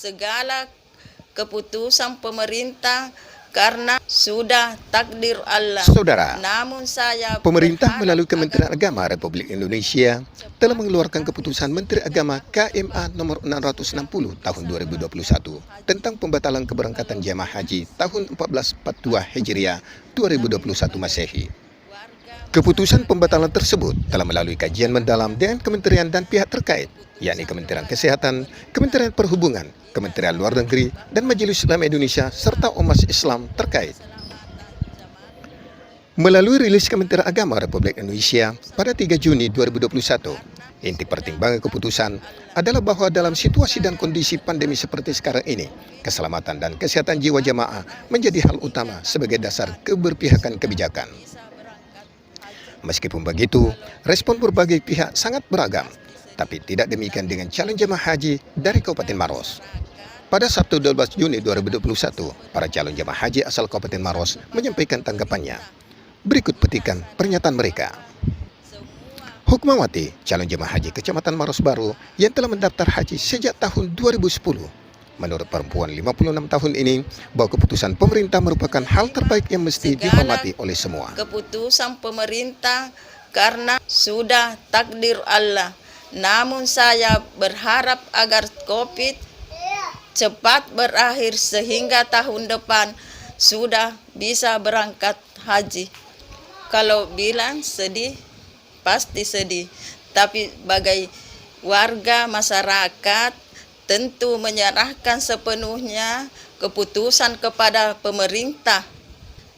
segala keputusan pemerintah karena sudah takdir Allah. Saudara, Namun saya pemerintah berharap melalui Kementerian agar Agama Republik Indonesia telah mengeluarkan keputusan Menteri Agama KMA nomor 660 tahun 2021 tentang pembatalan keberangkatan jemaah haji tahun 1442 Hijriah 2021 Masehi. Keputusan pembatalan tersebut telah melalui kajian mendalam dengan kementerian dan pihak terkait, yakni Kementerian Kesehatan, Kementerian Perhubungan, Kementerian Luar Negeri, dan Majelis Ulama Indonesia serta Ormas Islam terkait. Melalui rilis Kementerian Agama Republik Indonesia pada 3 Juni 2021, inti pertimbangan keputusan adalah bahwa dalam situasi dan kondisi pandemi seperti sekarang ini, keselamatan dan kesehatan jiwa jamaah menjadi hal utama sebagai dasar keberpihakan kebijakan. Meskipun begitu, respon berbagai pihak sangat beragam, tapi tidak demikian dengan calon jemaah haji dari Kabupaten Maros. Pada Sabtu 12 Juni 2021, para calon jemaah haji asal Kabupaten Maros menyampaikan tanggapannya. Berikut petikan pernyataan mereka. Hukmawati, calon jemaah haji Kecamatan Maros Baru yang telah mendaftar haji sejak tahun 2010. Menurut perempuan 56 tahun ini, bahwa keputusan pemerintah merupakan hal terbaik yang mesti dihormati oleh semua. Keputusan pemerintah karena sudah takdir Allah. Namun saya berharap agar COVID cepat berakhir sehingga tahun depan sudah bisa berangkat haji. Kalau bilang sedih, pasti sedih. Tapi bagi warga masyarakat tentu menyerahkan sepenuhnya keputusan kepada pemerintah.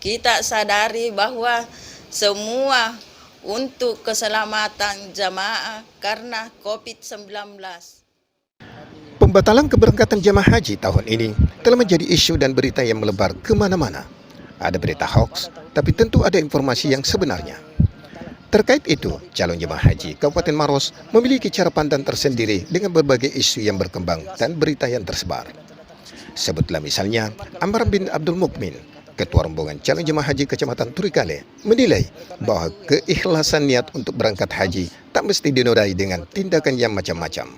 Kita sadari bahwa semua untuk keselamatan jamaah karena COVID-19. Pembatalan keberangkatan jemaah haji tahun ini telah menjadi isu dan berita yang melebar kemana-mana. Ada berita hoax, tapi tentu ada informasi yang sebenarnya. Terkait itu, calon jemaah haji Kabupaten Maros memiliki cara pandang tersendiri dengan berbagai isu yang berkembang dan berita yang tersebar. Sebutlah misalnya, Amr bin Abdul Mukmin, Ketua Rombongan Calon Jemaah Haji Kecamatan Turikale, menilai bahwa keikhlasan niat untuk berangkat haji tak mesti dinodai dengan tindakan yang macam-macam.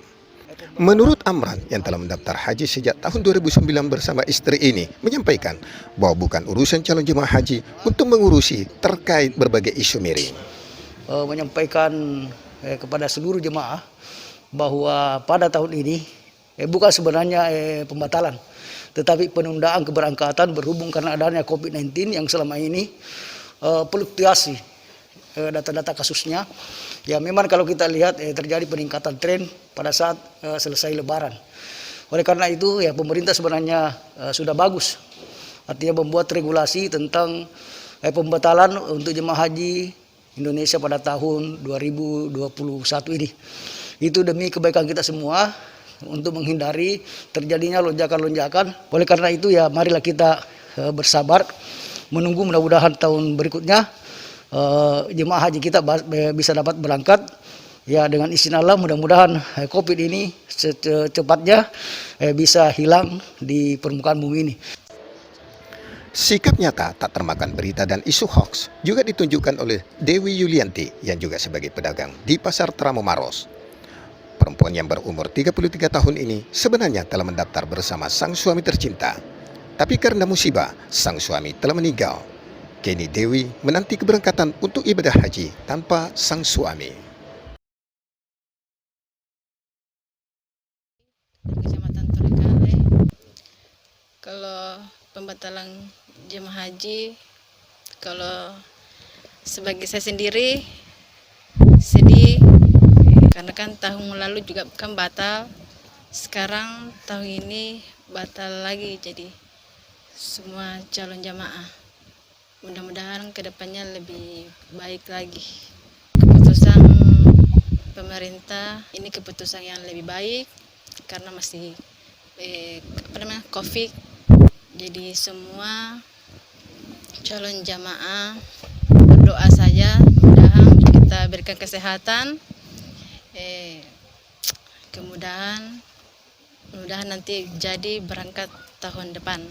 Menurut Amran yang telah mendaftar haji sejak tahun 2009 bersama istri ini menyampaikan bahwa bukan urusan calon jemaah haji untuk mengurusi terkait berbagai isu miring. Menyampaikan kepada seluruh jemaah bahwa pada tahun ini bukan sebenarnya pembatalan, tetapi penundaan keberangkatan berhubung karena adanya COVID-19 yang selama ini fluktuasi data-data kasusnya. Ya memang kalau kita lihat terjadi peningkatan tren pada saat selesai Lebaran. Oleh karena itu ya pemerintah sebenarnya sudah bagus, artinya membuat regulasi tentang pembatalan untuk jemaah haji Indonesia pada tahun 2021 ini. Itu demi kebaikan kita semua untuk menghindari terjadinya lonjakan-lonjakan. Oleh karena itu ya marilah kita bersabar menunggu mudah-mudahan tahun berikutnya jemaah haji kita bisa dapat berangkat. Ya dengan izin Allah mudah-mudahan COVID ini secepatnya bisa hilang di permukaan bumi ini. Sikap nyata tak termakan berita dan isu hoax juga ditunjukkan oleh Dewi Yulianti yang juga sebagai pedagang di Pasar Tramo Maros. Perempuan yang berumur 33 tahun ini sebenarnya telah mendaftar bersama sang suami tercinta. Tapi karena musibah, sang suami telah meninggal. Kini Dewi menanti keberangkatan untuk ibadah haji tanpa sang suami. Kecamatan Turikale, kalau pembatalan jemaah haji, kalau sebagai saya sendiri sedih karena kan tahun lalu juga kan batal, sekarang tahun ini batal lagi. Jadi semua calon jamaah mudah-mudahan kedepannya lebih baik lagi. Keputusan pemerintah ini keputusan yang lebih baik karena masih COVID. Jadi semua calon jamaah berdoa saja, mudah-mudahan kita berikan kesehatan, kemudahan, mudah-mudahan nanti jadi berangkat tahun depan.